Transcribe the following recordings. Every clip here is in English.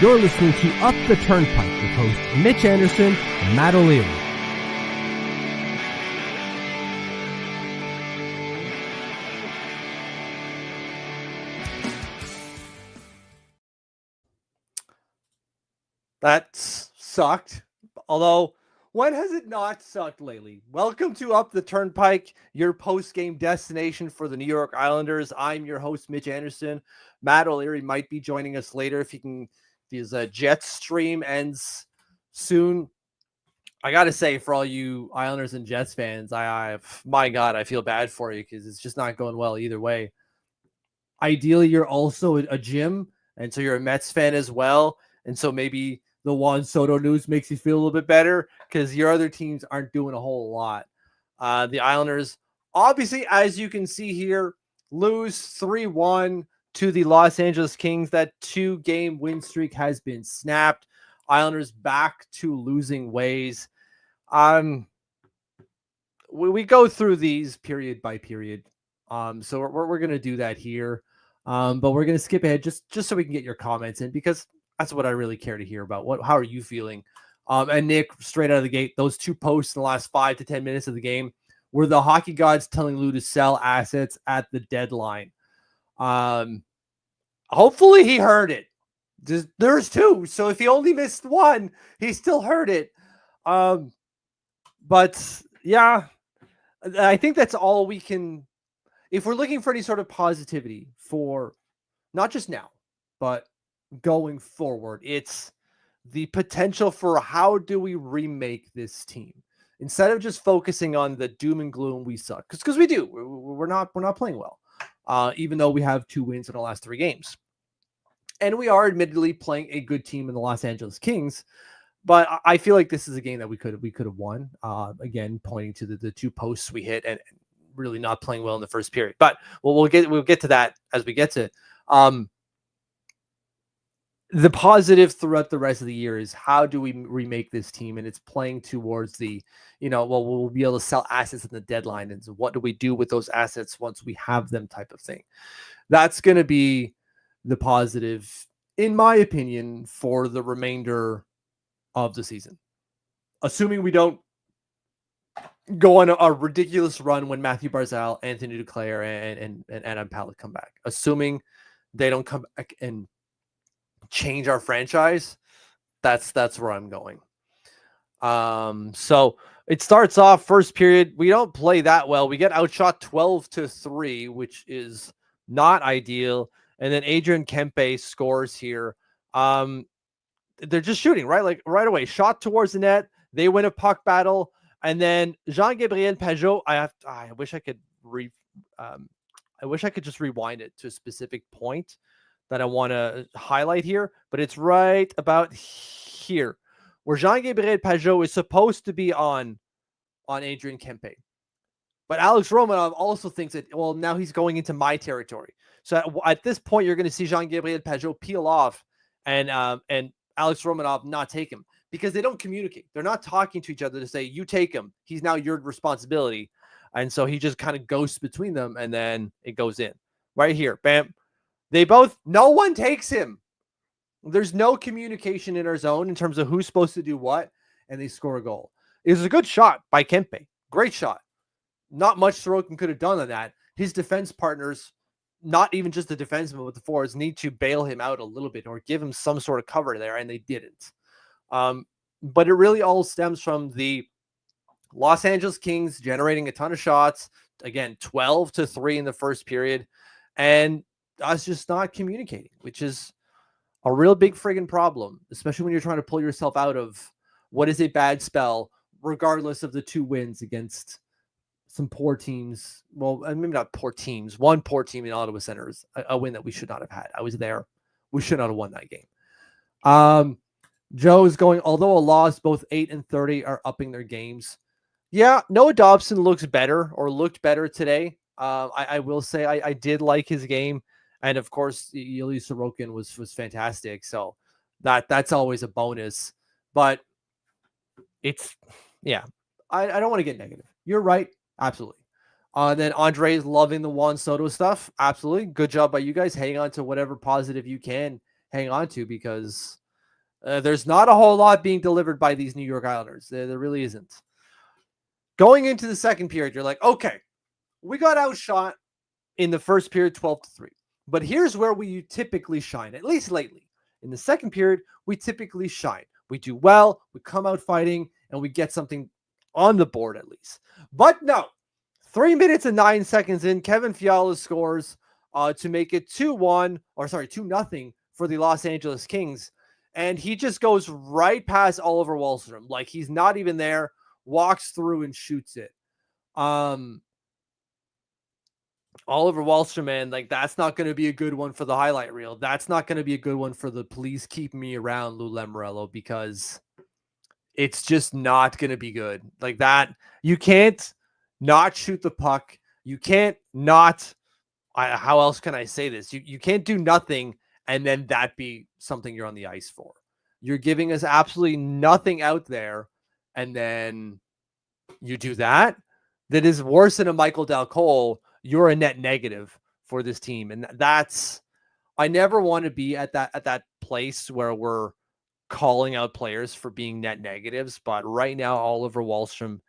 You're listening to Up the Turnpike with hosts Mitch Anderson and Matt O'Leary. That sucked. Although, when has it not sucked lately? Welcome to Up the Turnpike, your post-game destination for the New York Islanders. I'm your host, Mitch Anderson. Matt O'Leary might be joining us later if his Jets stream ends soon. I got to say, for all you Islanders and Jets fans, my God, I feel bad for you because it's just not going well either way. Ideally, you're also a Jim, and so you're a Mets fan as well. And so maybe the Juan Soto news makes you feel a little bit better because your other teams aren't doing a whole lot. The Islanders, obviously, as you can see here, lose 3-1 to the Los Angeles Kings. That 2-game win streak has been snapped. Islanders back to losing ways. We go through these period by period. So we're going to do that here. But we're going to skip ahead just so we can get your comments in because that's what I really care to hear about. How are you feeling? And Nick, straight out of the gate, those two posts in the last 5 to 10 minutes of the game were the hockey gods telling Lou to sell assets at the deadline. Hopefully he heard it. There's two. So if he only missed one, he still heard it. But yeah, I think that's all we can, if we're looking for any sort of positivity for not just now, but going forward, it's the potential for how do we remake this team instead of just focusing on the doom and gloom. We suck because we do. We're not playing well, even though we have 2 wins in the last 3 games, and we are admittedly playing a good team in the Los Angeles Kings. But I feel like this is a game that we could have won. Again, pointing to the 2 posts we hit and really not playing well in the first period. But we'll get to that as we get to it. The positive throughout the rest of the year is how do we remake this team? And it's playing towards the, we'll be able to sell assets at the deadline. And so what do we do with those assets once we have them type of thing? That's going to be the positive, in my opinion, for the remainder of the season. Assuming we don't go on a ridiculous run when Matthew Barzal, Anthony Duclair, and Adam Pallett come back. Assuming they don't come back and change our franchise, that's where I'm going. So it starts off first period. We don't play that well. We get outshot 12-3, which is not ideal. And then Adrian Kempe scores here. They're just shooting right away. Shot towards the net. They win a puck battle, and then Jean-Gabriel Pageau. I wish I could just rewind it to a specific point that I want to highlight here, but it's right about here where Jean-Gabriel Pageau is supposed to be on Adrian Kempe. But Alex Romanov also thinks that, well, now he's going into my territory. So at this point, you're going to see Jean-Gabriel Pageau peel off and Alex Romanov not take him because they don't communicate. They're not talking to each other to say, you take him. He's now your responsibility. And so he just kind of ghosts between them, and then it goes in. Right here, bam. No one takes him. There's no communication in our zone in terms of who's supposed to do what, and they score a goal. It was a good shot by Kempe. Great shot. Not much Sorokin could have done on that. His defense partners, not even just the defenseman, but the forwards, need to bail him out a little bit or give him some sort of cover there, and they didn't. But it really all stems from the Los Angeles Kings generating a ton of shots. Again, 12-3 in the first period, and us just not communicating, which is a real big friggin' problem, especially when you're trying to pull yourself out of what is a bad spell, regardless of the 2 wins against some poor teams. Well, maybe not poor teams. One poor team in Ottawa Center is a win that we should not have had. I was there. We should not have won that game. Joe is going, although a loss, both 8 and 30 are upping their games. Yeah, Noah Dobson looked better today. I will say I did like his game. And of course, Ilya Sorokin was fantastic. So that's always a bonus. But it's, yeah, I don't want to get negative. You're right. Absolutely. Then Andre's loving the Juan Soto stuff. Absolutely. Good job by you guys. Hang on to whatever positive you can hang on to, because There's not a whole lot being delivered by these New York Islanders. There really isn't. Going into the second period, you're like, okay, we got outshot in the first period 12-3. But here's where we typically shine, at least lately. In the second period, we typically shine. We do well, we come out fighting, and we get something on the board at least. But no, 3 minutes and 9 seconds in, Kevin Fiala scores to make it 2-1, or sorry, 2-0 for the Los Angeles Kings. And he just goes right past Oliver Wahlstrom. Like he's not even there, walks through and shoots it. Oliver Wahlstrom, man, like that's not going to be a good one for the highlight reel. That's not going to be a good one for the please keep me around Lou Lamoriello, because it's just not going to be good. Like that, you can't not shoot the puck. You can't not, how else can I say this? You can't do nothing and then that be something you're on the ice for. You're giving us absolutely nothing out there, and then you do that. That is worse than a Michael Dal Cole. You're a net negative for this team. And that's, I never want to be at that place where we're calling out players for being net negatives. But right now, Oliver Wahlstrom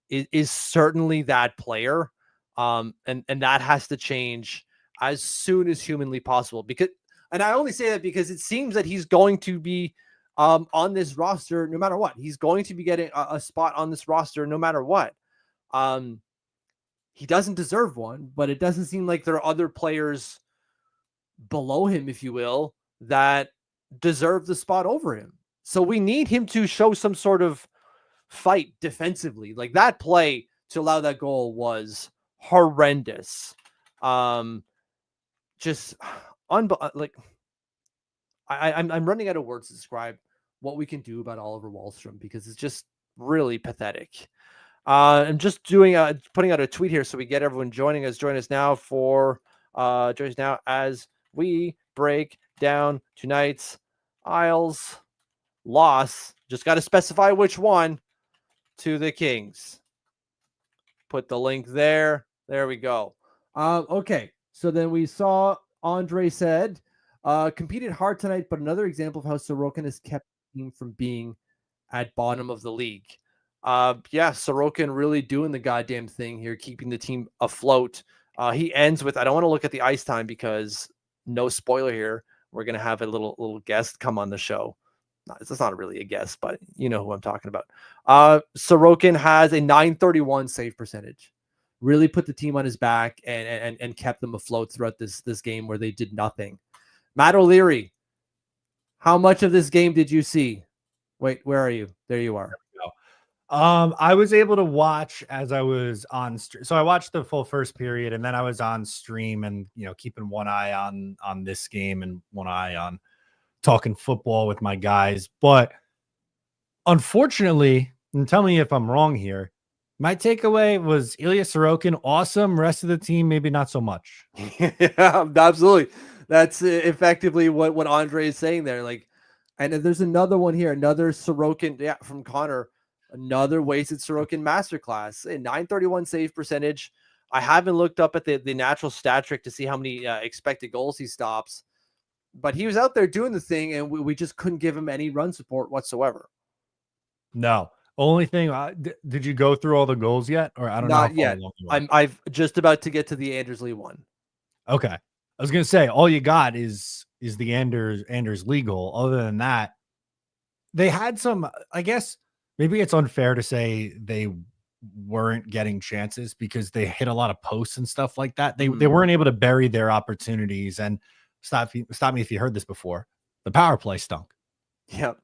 is certainly that player. And that has to change as soon as humanly possible, because, and I only say that because it seems that he's going to be on this roster no matter what. He's going to be getting a spot on this roster no matter what. He doesn't deserve one, but it doesn't seem like there are other players below him, if you will, that deserve the spot over him. So we need him to show some sort of fight defensively. Like that play to allow that goal was horrendous. Just like I'm running out of words to describe what we can do about Oliver Wahlstrom, because it's just really pathetic. I'm just putting out a tweet here so we get everyone joining us. Join us now as we break down tonight's Isles loss. Just got to specify which one, to the Kings. Put the link there. There we go. Okay. So then we saw Andre said, competed hard tonight, but another example of how Sorokin has kept the team from being at bottom of the league. Yeah, Sorokin really doing the goddamn thing here, keeping the team afloat. He ends with, I don't want to look at the ice time because no spoiler here. We're going to have a little guest come on the show. It's not really a guest, but you know who I'm talking about. Sorokin has a .931 save percentage. Really put the team on his back and kept them afloat throughout this game where they did nothing. Matt O'Leary, how much of this game did you see? Wait, where are you? There you are. I was able to watch as I was on so I watched the full first period, and then I was on stream and, you know, keeping one eye on this game and one eye on talking football with my guys. But unfortunately, and tell me if I'm wrong here, my takeaway was Ilya Sorokin, awesome. Rest of the team, maybe not so much. Yeah, absolutely. That's effectively what Andre is saying there. Like, and there's another one here, another Sorokin, yeah, from Connor, another wasted Sorokin masterclass. A .931 save percentage. I haven't looked up at the natural stat trick to see how many expected goals he stops, but he was out there doing the thing, and we just couldn't give him any run support whatsoever. No. Only thing, did you go through all the goals yet? Or I don't know. Not yet. I've just about to get to the Anders Lee one. Okay. I was going to say, all you got is the Anders Lee goal. Other than that, they had some, I guess maybe it's unfair to say they weren't getting chances because they hit a lot of posts and stuff like that. They weren't able to bury their opportunities. And stop me if you heard this before. The power play stunk. Yep.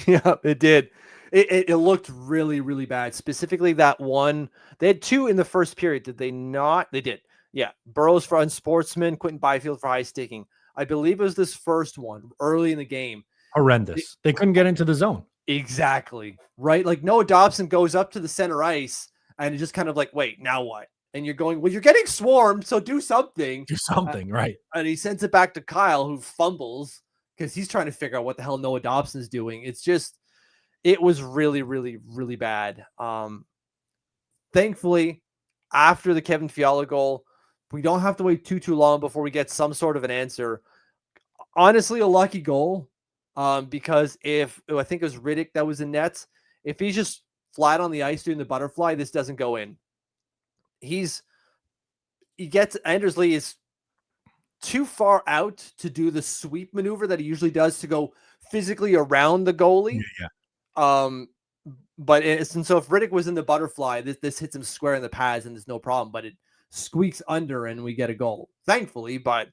Yeah, it did. It looked really, really bad. Specifically that one. They had two in the first period. Did they not? They did. Yeah. Burroughs for unsportsman, Quentin Byfield for high sticking. I believe it was this first one early in the game. Horrendous. They couldn't get into the zone. Exactly. Right? Like Noah Dobson goes up to the center ice and it's just kind of like, wait, now what? And you're going, well, you're getting swarmed, so do something. Do something, right. And he sends it back to Kyle, who fumbles because he's trying to figure out what the hell Noah Dobson is doing. It's just, it was really, really, really bad. Thankfully, after the Kevin Fiala goal, we don't have to wait too long before we get some sort of an answer. Honestly, a lucky goal. Because I think it was Riddick that was in nets. If he's just flat on the ice doing the butterfly, this doesn't go in. Anders Lee is too far out to do the sweep maneuver that he usually does to go physically around the goalie. Yeah. So if Riddick was in the butterfly, this hits him square in the pads and there's no problem, but it squeaks under and we get a goal, thankfully. But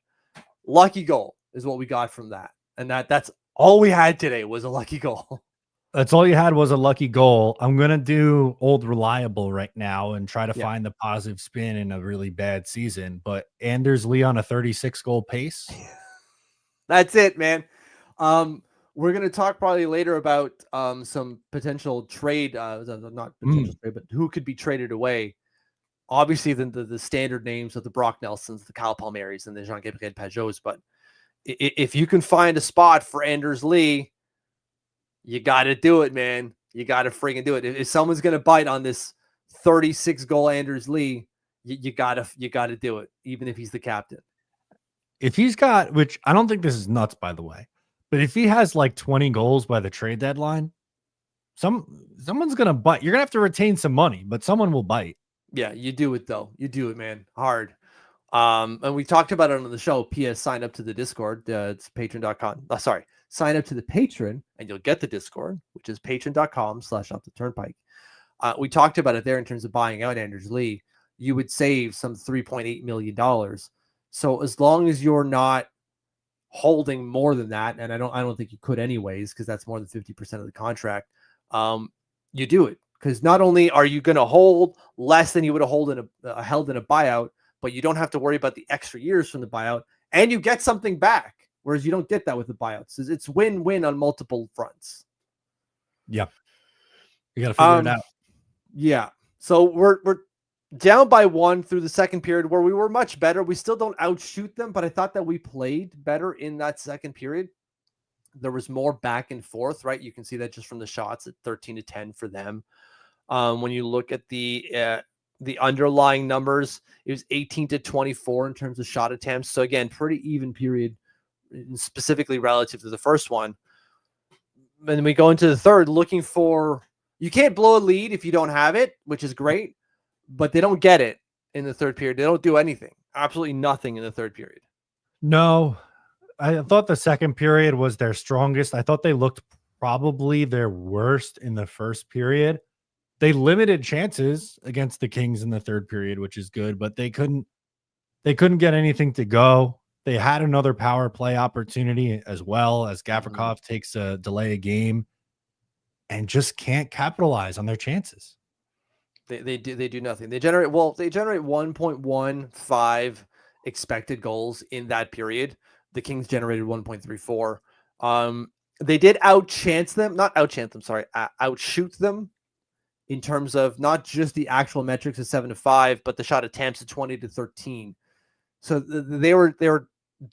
lucky goal is what we got from that. And that's all we had today was a lucky goal. That's all you had was a lucky goal. I'm going to do old reliable right now and try to find the positive spin in a really bad season. But Anders Lee on a 36 goal pace. That's it, man. We're going to talk probably later about some potential trade, not potential trade, but who could be traded away. Obviously, the standard names of the Brock Nelsons, the Kyle Palmieris, and the Jean-Gabriel Pageaus. But if you can find a spot for Anders Lee, you got to do it, man. You got to freaking do it. If someone's going to bite on this 36 goal Anders Lee, you got to do it, even if he's the captain. If he's got, which I don't think this is nuts, by the way, but if he has like 20 goals by the trade deadline, someone's going to bite. You're going to have to retain some money, but someone will bite. Yeah, you do it, though. You do it, man. Hard. And we talked about it on the show. P.S. Sign up to the Discord. It's patreon.com. Sign up to the Patreon and you'll get the Discord, which is patreon.com/OffTheTurnpike. We talked about it there in terms of buying out Anders Lee. You would save some $3.8 million. So as long as you're not holding more than that, and I don't think you could anyways, because that's more than 50% of the contract, you do it. Because not only are you going to hold less than you would have held in a buyout, but you don't have to worry about the extra years from the buyout, and you get something back. Whereas you don't get that with the buyouts. It's win-win on multiple fronts. Yeah. You got to figure it out. Yeah. So we're down by 1 through the second period where we were much better. We still don't outshoot them, but I thought that we played better in that second period. There was more back and forth, right? You can see that just from the shots at 13-10 for them. When you look at the underlying numbers, it was 18-24 in terms of shot attempts. So again, pretty even period, specifically relative to the first one. And then we go into the third looking for, you can't blow a lead if you don't have it, which is great, but they don't get it in the third period. They don't do anything, absolutely nothing in the third period. No, I thought the second period was their strongest. I thought they looked probably their worst in the first period. They limited chances against the Kings in the third period, which is good, but they couldn't get anything to go. They had another power play opportunity as well as Gavrikov takes a delay a game and just can't capitalize on their chances. They do nothing. They generate 1.15 expected goals in that period. The Kings generated 1.34. They did outshoot them in terms of not just the actual metrics of 7-5, but the shot attempts of 20-13. So they were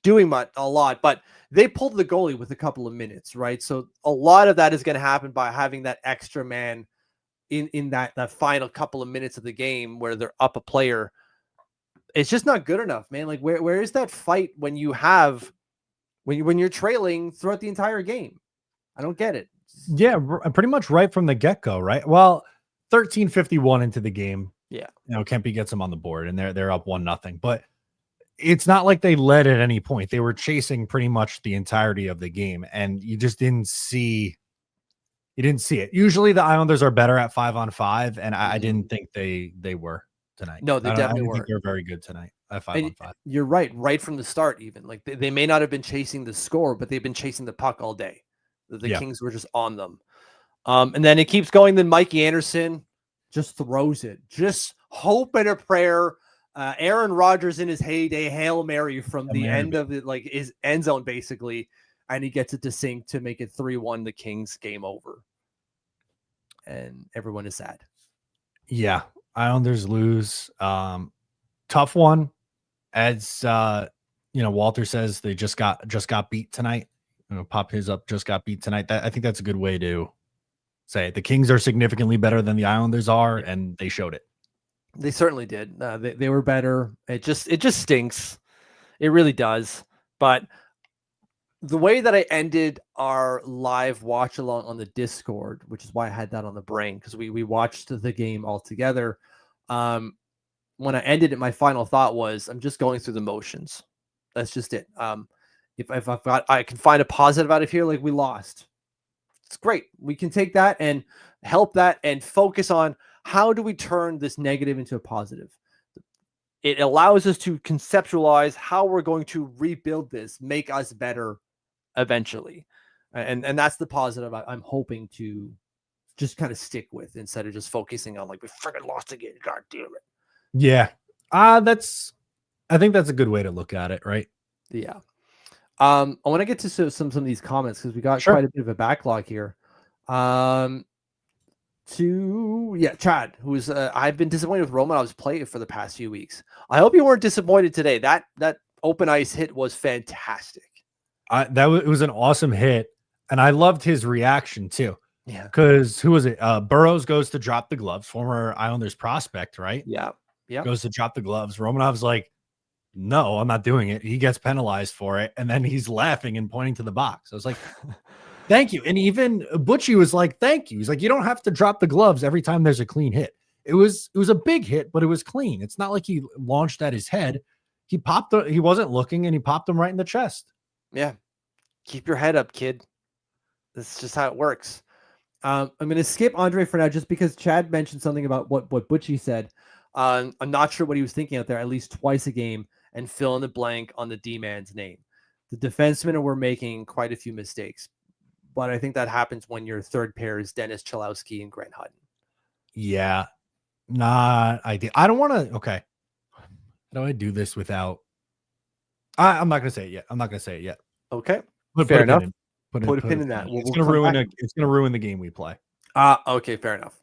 doing a lot, but they pulled the goalie with a couple of minutes, right? So a lot of that is going to happen by having that extra man in that final couple of minutes of the game where they're up a player. It's just not good enough, man. Like where is that fight when you're trailing throughout the entire game? I don't get it. Yeah, pretty much right from the get-go, right? Well, 13:51 into the game. Yeah. Kempe gets them on the board and they're up 1-0, but it's not like they led at any point. They were chasing pretty much the entirety of the game, and you just didn't see it. Usually the Islanders are better at 5-on-5, and I didn't think they were tonight. No, they definitely weren't. I think they're very good tonight at 5-on-5. You're right from the start. Even like they may not have been chasing the score, but they've been chasing the puck all day. The Kings were just on them. And then it keeps going. Then Mikey Anderson just throws it. Just hope and a prayer. Aaron Rodgers in his heyday, Hail Mary from the end of it, like his end zone, basically. And he gets it to sink to make it 3-1, the Kings game over. And everyone is sad. Yeah. Islanders lose. Tough one. As Walter says, they just got beat tonight. Pop his up, just got beat tonight. I think that's a good way to say it. The Kings are significantly better than the Islanders are, and they showed it. They certainly did. They were better. It just stinks. It really does. But the way that I ended our live watch along on the Discord, which is why I had that on the brain, because we watched the game all together. When I ended it, my final thought was, I'm just going through the motions. That's just it. If I've got, I can find a positive out of here, like we lost. It's great. We can take that and help that and focus on how do we turn this negative into a positive. It allows us to conceptualize how we're going to rebuild this, make us better eventually. And that's the positive I'm hoping to just kind of stick with instead of just focusing on like we freaking lost again. God damn it. Yeah. I think that's a good way to look at it, right? Yeah. I want to get to some of these comments because we got quite a bit of a backlog here. Chad, who's I've been disappointed with Romanov's play for the past few weeks. I hope you weren't disappointed today. That open ice hit was fantastic. It was an awesome hit, and I loved his reaction too. Yeah, because who was it? Burroughs goes to drop the gloves, former Islanders prospect, right? Yeah. Goes to drop the gloves. Romanov's like, no, I'm not doing it. He gets penalized for it, and then he's laughing and pointing to the box. I was like, thank you. And even Butchie was like, thank you. He's like, you don't have to drop the gloves every time there's a clean hit. It was a big hit, but it was clean. It's not like he launched at his head. He wasn't looking, and he popped him right in the chest. Yeah. Keep your head up, kid. That's just how it works. I'm going to skip Andre for now just because Chad mentioned something about what Butchie said. I'm not sure what he was thinking out there, at least twice a game, and fill in the blank on the D-man's name. The defensemen were making quite a few mistakes, but I think that happens when your third pair is Dennis Chalowski and Grant Hutton. Yeah, not ideal. I don't want to. Okay, how do I do this without? I'm not going to say it yet. Okay, fair enough. Put a pin in that. It's going to ruin the game we play. Okay, fair enough.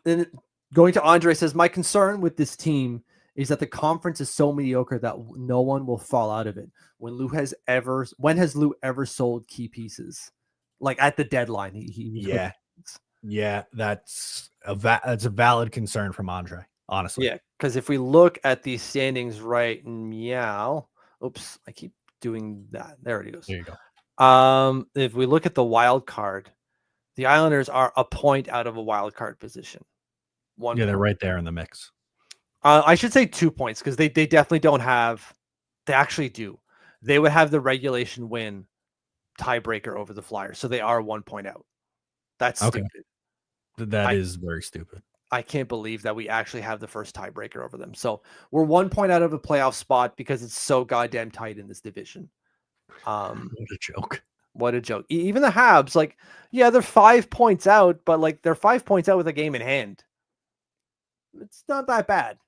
Then going to Andre says, my concern with this team is that the conference is so mediocre that no one will fall out of it. When has Lou ever sold key pieces? Like at the deadline, yeah, that's a valid concern from Andre, honestly. Yeah, because if we look at these standings right now, oops, I keep doing that. There it goes. There you go. If we look at the wild card, the Islanders are a point out of a wild card position. They're right there in the mix. I should say 2 points because they definitely don't have. They actually do. They would have the regulation win tiebreaker over the Flyers, so they are 1 point out. That's stupid. That is very stupid. I can't believe that we actually have the first tiebreaker over them. So we're 1 point out of a playoff spot because it's so goddamn tight in this division. What a joke. What a joke. Even the Habs, like, yeah, they're 5 points out, but like they're 5 points out with a game in hand. It's not that bad.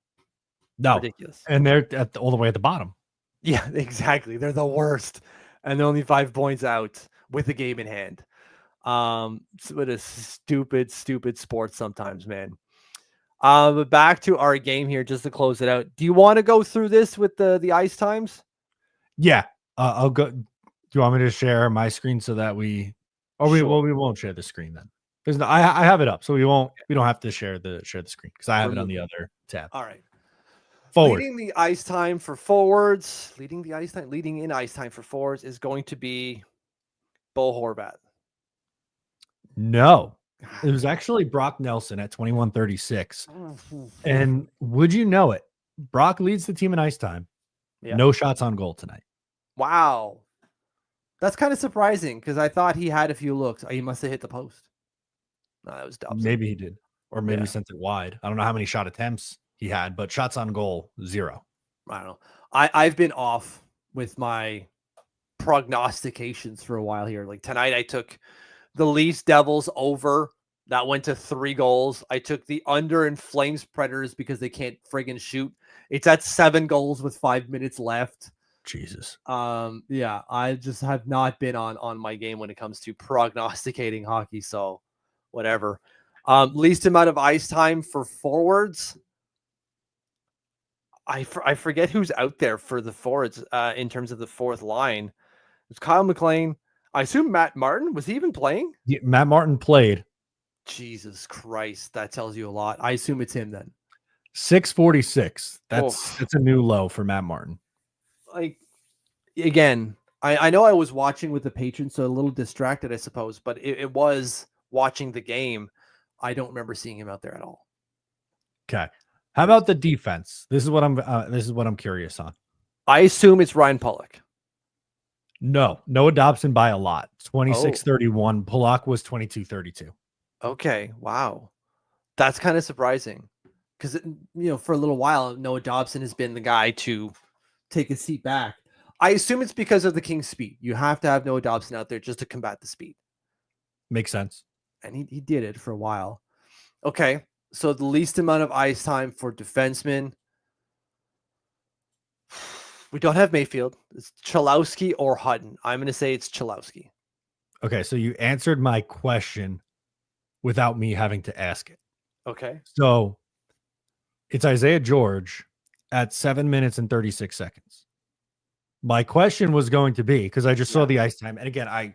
No. Ridiculous. And they're all the way at the bottom. Yeah, exactly. They're the worst. And they're only 5 points out with a game in hand. What a stupid sport sometimes, man. But back to our game here, just to close it out. Do you want to go through this with the ice times? Yeah. I'll go. Do you want me to share my screen so that we won't share the screen then? Because I have it up, so we don't have to share the screen because I have it on the other tab. All right. Forward. Leading in ice time for forwards is going to be Bo Horvat. No, it was actually Brock Nelson at 21:36. And would you know it? Brock leads the team in ice time. Yeah. No shots on goal tonight. Wow. That's kind of surprising because I thought he had a few looks. He must have hit the post. No, that was dumb. Maybe he did. Or maybe he sent it wide. I don't know how many shot attempts he had, but shots on goal, 0. I don't know. I've been off with my prognostications for a while here. Like tonight I took the Leafs Devils over. That went to 3 goals. I took the under in Flames Predators because they can't friggin' shoot. It's at 7 goals with 5 minutes left. Jesus. Yeah, I just have not been on my game when it comes to prognosticating hockey. So whatever. Least amount of ice time for forwards. I forget who's out there for the forwards in terms of the fourth line. It's Kyle McLean. I assume Matt Martin. Was he even playing? Yeah, Matt Martin played. Jesus Christ. That tells you a lot. I assume it's him then. 646. That's a new low for Matt Martin. Like, again, I know I was watching with the patrons, so a little distracted, I suppose, but it was watching the game. I don't remember seeing him out there at all. Okay. How about the defense? This is what I'm curious on. I assume it's Ryan Pulock. No, Noah Dobson by a lot. 26-31. Polak was 22-32. Okay. Wow. That's kind of surprising because, for a little while, Noah Dobson has been the guy to take a seat back. I assume it's because of the King's speed. You have to have Noah Dobson out there just to combat the speed. Makes sense. And he did it for a while. Okay. So the least amount of ice time for defensemen. We don't have Mayfield. It's Chalowski or Hutton. I'm going to say it's Chalowski. Okay, so you answered my question without me having to ask it. Okay. So it's Isaiah George at 7 minutes and 36 seconds. My question was going to be, because I just saw the ice time. And again, I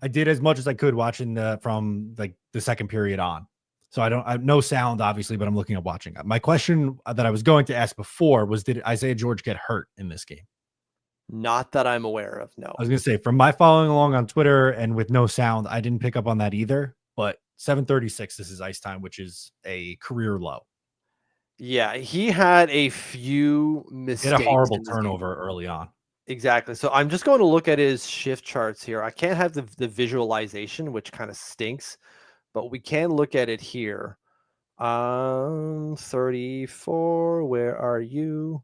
did as much as I could watching from like the second period on. So I have no sound, obviously, but I'm looking at watching. My question that I was going to ask before was, did Isaiah George get hurt in this game? Not that I'm aware of, no. I was going to say, from my following along on Twitter and with no sound, I didn't pick up on that either. But 7:36, this is ice time, which is a career low. Yeah, he had a few mistakes. He had a horrible turnover early on. Exactly. So I'm just going to look at his shift charts here. I can't have the visualization, which kind of stinks, but we can look at it here. 34. Where are you?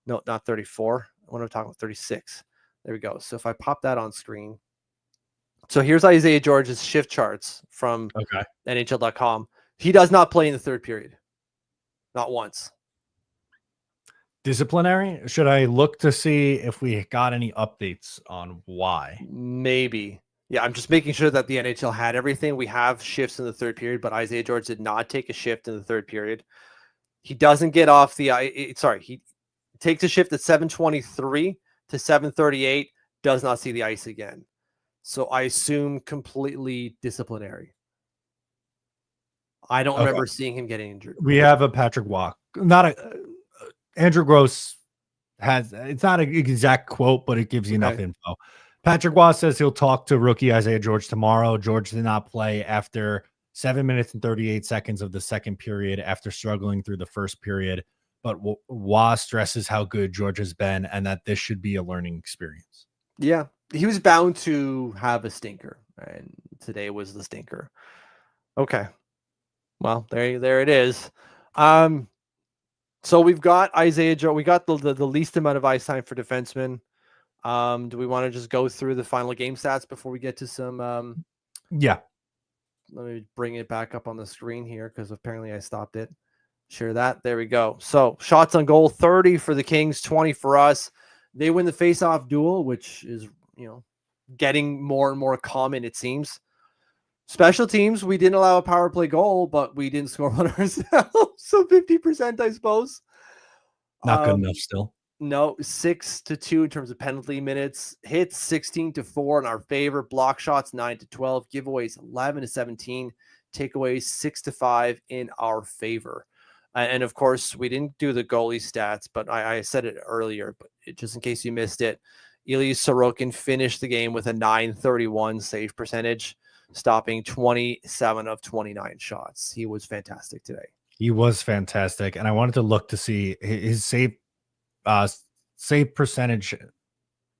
No, not 34. What am I talking about? 36. There we go. So if I pop that on screen. So here's Isaiah George's shift charts from NHL.com. He does not play in the third period. Not once. Disciplinary? Should I look to see if we got any updates on why? Maybe. Yeah, I'm just making sure that the NHL had everything. We have shifts in the third period, but Isaiah George did not take a shift in the third period. He doesn't get off the he takes a shift at 7:23 to 7:38, does not see the ice again. So I assume completely disciplinary. I don't remember seeing him getting injured. We have a Patrick Waugh. Andrew Gross it's not an exact quote, but it gives you enough info. Patrick Waugh says he'll talk to rookie Isaiah George tomorrow. George did not play after 7 minutes and 38 seconds of the second period after struggling through the first period. But Waugh stresses how good George has been and that this should be a learning experience. Yeah, he was bound to have a stinker, and today was the stinker. Okay. Well, there it is. So we've got Isaiah George. We got the least amount of ice time for defensemen. Do we want to just go through the final game stats before we get to some? Yeah. Let me bring it back up on the screen here because apparently I stopped it. Share that. There we go. So shots on goal, 30 for the Kings, 20 for us. They win the face-off duel, which is getting more and more common, it seems. Special teams, we didn't allow a power play goal, but we didn't score one ourselves. So 50%, I suppose. Not good enough still. No, 6-2 in terms of penalty minutes. Hits 16-4 in our favor. Block shots 9-12. Giveaways 11-17. Takeaways 6-5 in our favor. And of course, we didn't do the goalie stats, but I said it earlier, but just in case you missed it, Ilya Sorokin finished the game with a .931 save percentage, stopping 27 of 29 shots. He was fantastic today. He was fantastic. And I wanted to look to see his save percentage.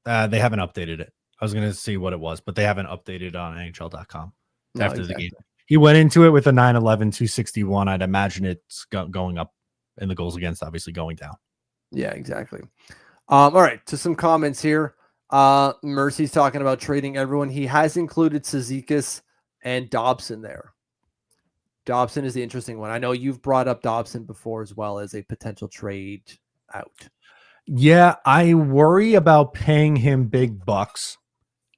They haven't updated it. I was going to see what it was, but they haven't updated on NHL.com after the game. He went into it with a 911, 261. I'd imagine it's going up, and the goals against obviously going down. Yeah, exactly. All right, to some comments here. Mercy's talking about trading everyone. He has included Cizikas and Dobson there. Dobson is the interesting one. I know you've brought up Dobson before as well as a potential trade out. Yeah, I worry about paying him big bucks.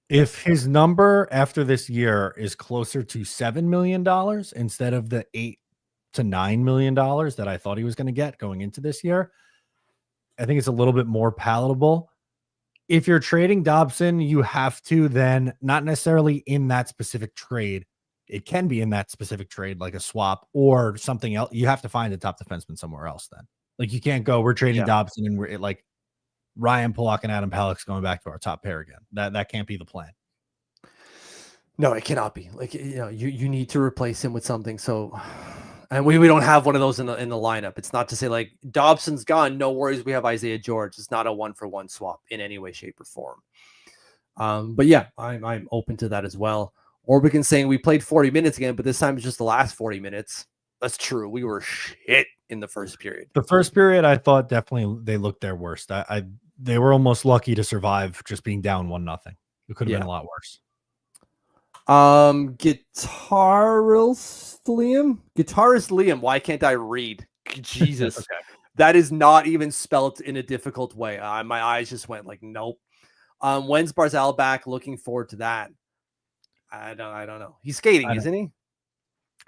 If his number after this year is closer to $7 million instead of the $8 to $9 million that I thought he was going to get going into this year, I think it's a little bit more palatable. If you're trading Dobson, you have to then, not necessarily in that specific trade, it can be in that specific trade, like a swap or something else. You have to find a top defenseman somewhere else then. Like you can't go, we're trading Dobson and we're like, Ryan Pulock and Adam Pellick's going back to our top pair again. That can't be the plan. No, it cannot be. Like, you need to replace him with something. So, and we don't have one of those in the lineup. It's not to say like Dobson's gone. No worries. We have Isaiah George. It's not a 1-for-1 swap in any way, shape, or form. But yeah, I'm open to that as well. Orbican's saying we played 40 minutes again, but this time it's just the last 40 minutes. That's true. We were shit in the first period. The first period, I thought definitely they looked their worst. They were almost lucky to survive just being down 1-0. It could have been a lot worse. Guitarist Liam. Why can't I read? Jesus. Okay. That is not even spelled in a difficult way. My eyes just went like, nope. When's Barzal back? Looking forward to that. I don't know. He's skating, isn't he?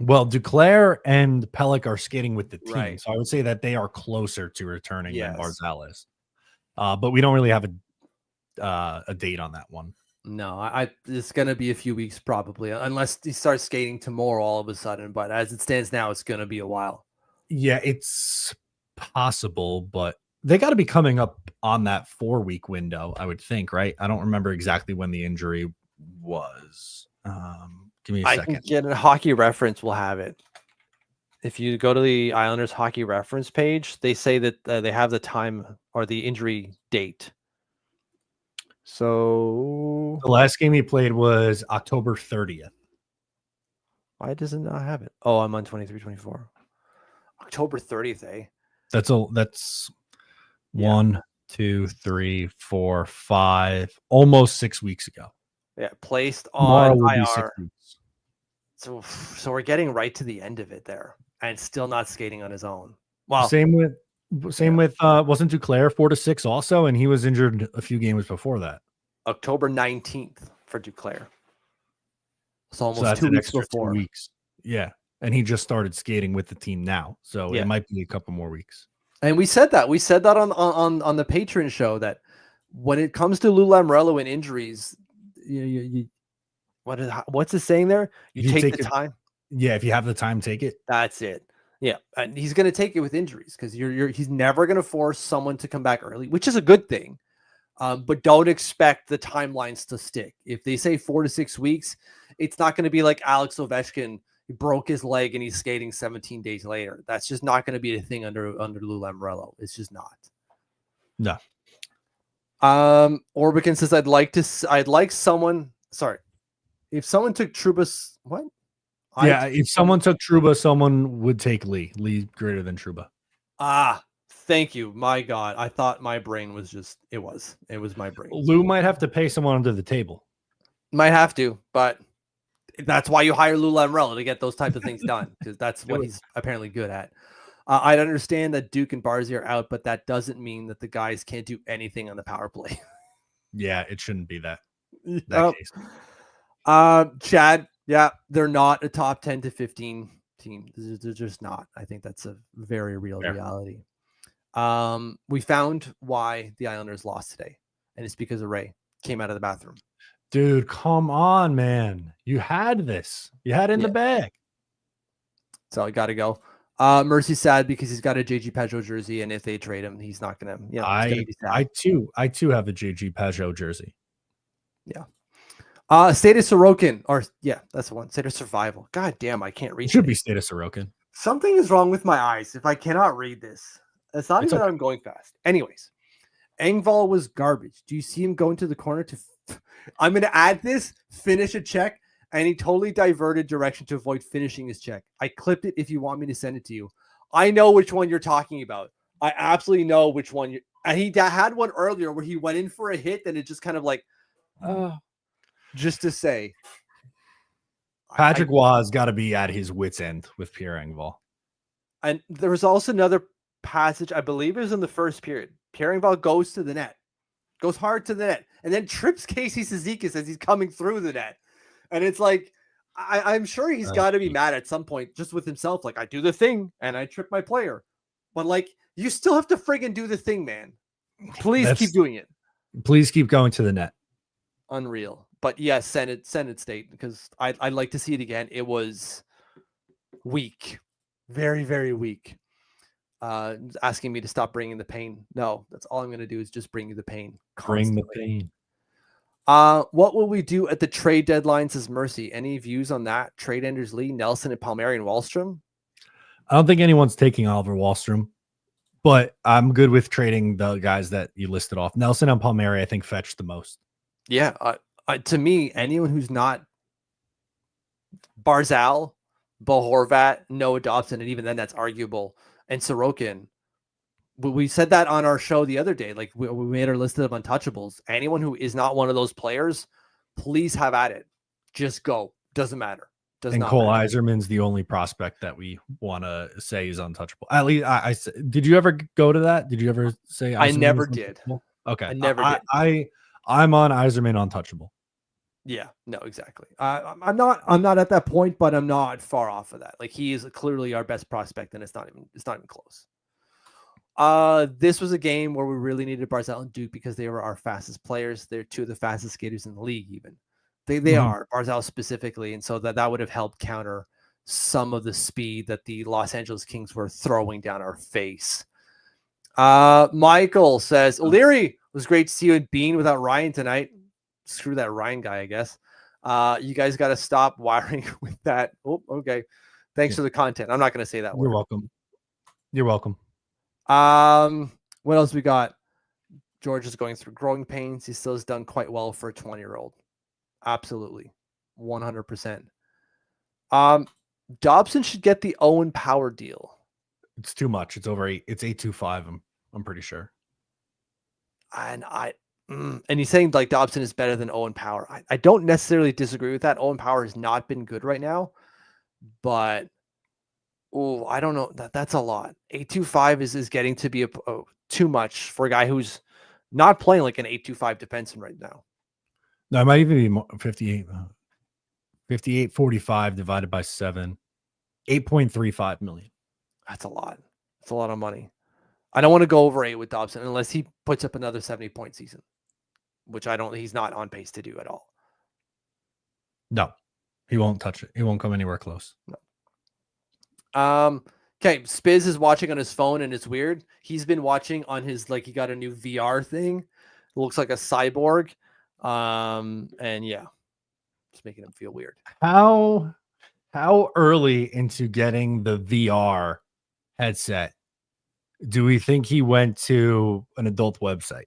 Well, Duclair and Pellick are skating with the team, right. So I would say that they are closer to returning than Barzal is. But we don't really have a date on that one. No, it's going to be a few weeks probably, unless he starts skating tomorrow all of a sudden. But as it stands now, it's going to be a while. Yeah, it's possible, but they got to be coming up on that 4-week window, I would think, right? I don't remember exactly when the injury was. Give me a second. I can get a hockey reference. We'll have it. If you go to the Islanders hockey reference page, they say that they have the time or the injury date. So the last game he played was October 30th. Why does it not have it? Oh, I'm on 23-24. October 30th, eh? That's 1, 2, 3, 4, 5, almost 6 weeks ago. Yeah, placed on IR. So we're getting right to the end of it there, and still not skating on his own. Wow. Same with wasn't Duclair 4 to 6 also, and he was injured a few games before that. October 19th for Duclair. So almost 2 weeks before. 2 weeks. Yeah, and he just started skating with the team now, so it might be a couple more weeks. And we said that on the Patreon show that when it comes to Lou Lamoriello and injuries, what's the saying there? You take the time. Yeah, if you have the time, take it. That's it. Yeah, and he's going to take it with injuries because he's never going to force someone to come back early, which is a good thing. But don't expect the timelines to stick. If they say 4 to 6 weeks, it's not going to be like Alex Ovechkin. He broke his leg and he's skating 17 days later. That's just not going to be a thing under Lou Lamoriello. It's just not. No. Orbican says I'd like someone. Sorry, if someone took Trouba's what? Yeah, if someone took Trouba, someone would take Lee. Lee greater than Trouba. Thank you. My God, I thought my brain was just. It was my brain. Lou might have to pay someone under the table. Might have to, but that's why you hire Lou Lamoriello to get those types of things done, because that's what he's apparently good at. I'd understand that Duke and Barzy are out, but that doesn't mean that the guys can't do anything on the power play. Yeah, it shouldn't be that case. Chad, yeah, they're not a top 10 to 15 team. They're just not. I think that's a very real reality. We found why the Islanders lost today, and it's because of Ray came out of the bathroom. Dude, come on, man. You had this. You had it in the bag. So I got to go. Mercy's sad because he's got a JG Pajot jersey, and if they trade him, he's not going to, be sad. I too have a JG Pajot jersey. Yeah. State of Sorokin, that's the one. State of Survival. God damn, I can't read. It should be State of Sorokin. Something is wrong with my eyes if I cannot read this. It's not even that I'm going fast. Anyways, Engvall was garbage. Do you see him going to the corner to... I'm going to add this, finish a check, and he totally diverted direction to avoid finishing his check. I clipped it if you want me to send it to you. I know which one you're talking about. I absolutely know which one. And he had one earlier where he went in for a hit, and it just kind of like... just to say, Patrick Waugh's got to be at his wit's end with Pierre Engvall. And there was also another passage, I believe it was in the first period. Pierre Engvall goes to the net, goes hard to the net, and then trips Casey Cizikas as he's coming through the net. And it's like, I'm sure he's got to be mad at some point just with himself. Like, I do the thing and I trip my player. But like, you still have to friggin' do the thing, man. Please keep doing it. Please keep going to the net. Unreal. But yes, Senate State, because I'd like to see it again. It was weak. Very, very weak. asking me to stop bringing the pain. No, that's all I'm going to do is just bring you the pain. Bring the Constantly. pain. What will we do at the trade deadline, says Mercy? Any views on that? Trade Anders Lee, Nelson, and Palmieri and Wallstrom? I don't think anyone's taking Oliver Wallstrom, but I'm good with trading the guys that you listed off. Nelson and Palmieri, I think, fetched the most. Yeah. To me, anyone who's not Barzal, Bo Horvat, Noah Dobson, and even then that's arguable, and Sorokin. We said that on our show the other day. Like we made our list of untouchables. Anyone who is not one of those players, please have at it. Just go. Doesn't matter. And Cole Iserman's the only prospect that we want to say is untouchable. At least I did you ever go to that? Did you ever say I never did? Okay. I never did. I'm on Iserman untouchable. Yeah, no, exactly. I'm not at that point, but I'm not far off of that. Like he is clearly our best prospect, and it's not even close. This was a game where we really needed Barzal and Duke because they were our fastest players. They're two of the fastest skaters in the league, even. They are, Barzal specifically, and so that would have helped counter some of the speed that the Los Angeles Kings were throwing down our face. Michael says, O'Leary, was great to see you in Bean without Ryan tonight. Screw that Ryan guy, I guess. You guys got to stop wiring with that. Oh, okay. Thanks for the content. I'm not going to say that word. You're welcome. You're welcome. What else we got? George is going through growing pains. He still has done quite well for a 20-year-old. Absolutely. 100%. Dobson should get the Owen Power deal. It's too much. It's over 8. It's 8.25. I'm pretty sure. And he's saying like Dobson is better than Owen Power. I don't necessarily disagree with that. Owen Power has not been good right now, but I don't know. That's a lot. 8.25 is getting to be too much for a guy who's not playing like an 8.25 defenseman right now. No, it might even be more, 58. 58.45 divided by 7. 8.35 million. That's a lot. That's a lot of money. I don't want to go over 8 with Dobson unless he puts up another 70-point season, which he's not on pace to do at all. No, he won't touch it. He won't come anywhere close. No. Okay, Spiz is watching on his phone and it's weird. He's been watching on his he got a new VR thing. It looks like a cyborg. And yeah, just making him feel weird. How early into getting the VR headset do we think he went to an adult website?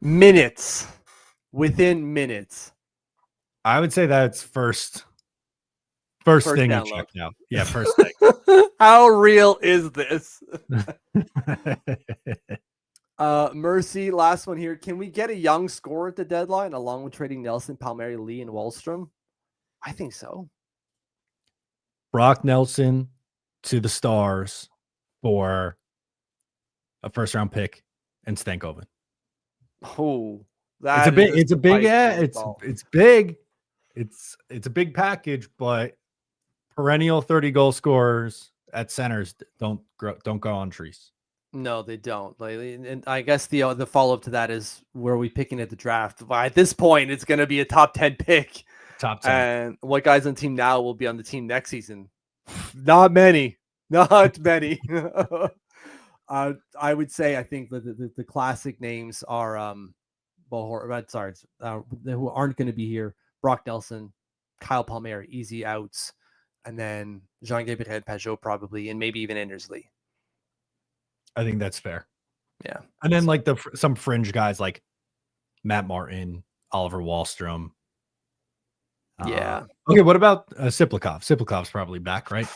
Minutes. Within minutes. I would say that's first thing download. you checked out. Yeah, first thing. How real is this? Mercy, last one here. Can we get a young scorer at the deadline along with trading Nelson, Palmieri, Lee, and Wallstrom? I think so. Brock Nelson to the Stars for a first-round pick and Stankoven. Oh, it's big. It's a big package, but perennial 30-goal scorers at centers don't go on trees. No, they don't. And I guess the follow-up to that is where we picking at the draft. At this point, it's going to be a top 10 pick. Top 10. And what guys on the team now will be on the team next season? Not many. Not many. I would say I think the classic names are who aren't going to be here. Brock Nelson, Kyle Palmieri, easy outs, and then Jean-Gabriel Pajot probably, and maybe even Anders Lee. I think that's fair. Yeah. And then some fringe guys like Matt Martin, Oliver Wallstrom. Yeah. Okay, what about Siplikov? Siplikov's probably back, right?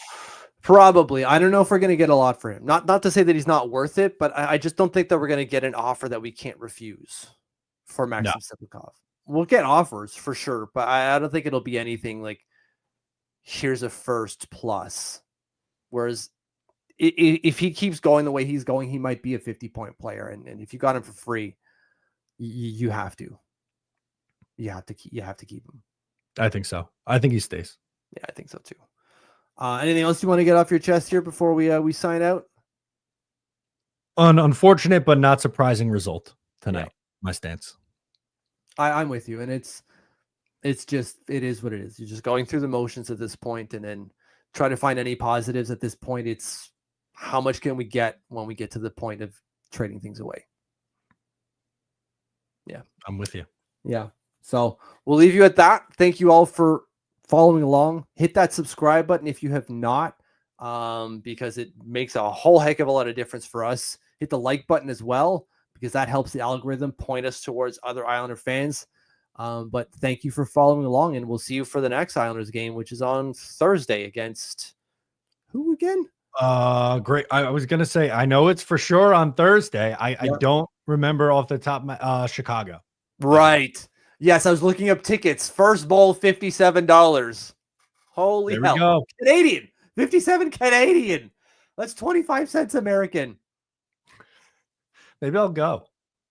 Probably. I don't know if we're going to get a lot for him. Not to say that he's not worth it, but I just don't think that we're going to get an offer that we can't refuse for Maxim Siplikov. We'll get offers for sure, but I don't think it'll be anything like here's a first plus. Whereas if he keeps going the way he's going, he might be a 50-point player. And if you got him for free, you have to. You have to keep him. I think so. I think he stays. Yeah, I think so too. Anything else you want to get off your chest here before we sign out? An unfortunate but not surprising result tonight. Yeah. My stance. I'm with you, and it's it is what it is. You're just going through the motions at this point, and then try to find any positives at this point. It's how much can we get when we get to the point of trading things away? Yeah. I'm with you. Yeah. So we'll leave you at that. Thank you all for following along. Hit that subscribe button if you have not, because it makes a whole heck of a lot of difference for us. Hit the like button as well, because that helps the algorithm point us towards other Islander fans. But thank you for following along, and we'll see you for the next Islanders game, which is on Thursday against who again? Great. I was gonna say I know it's for sure on Thursday. I don't remember off the top of my Chicago. Right. Yes, I was looking up tickets. First bowl, $57. Holy There we hell. go. Canadian. 57 Canadian. That's 25 cents American. Maybe I'll go.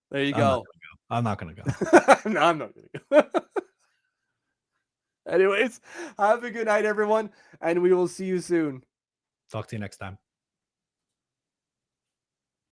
There you go. I'm not gonna go. No, I'm not gonna go. Anyways, have a good night, everyone, and we will see you soon. Talk to you next time.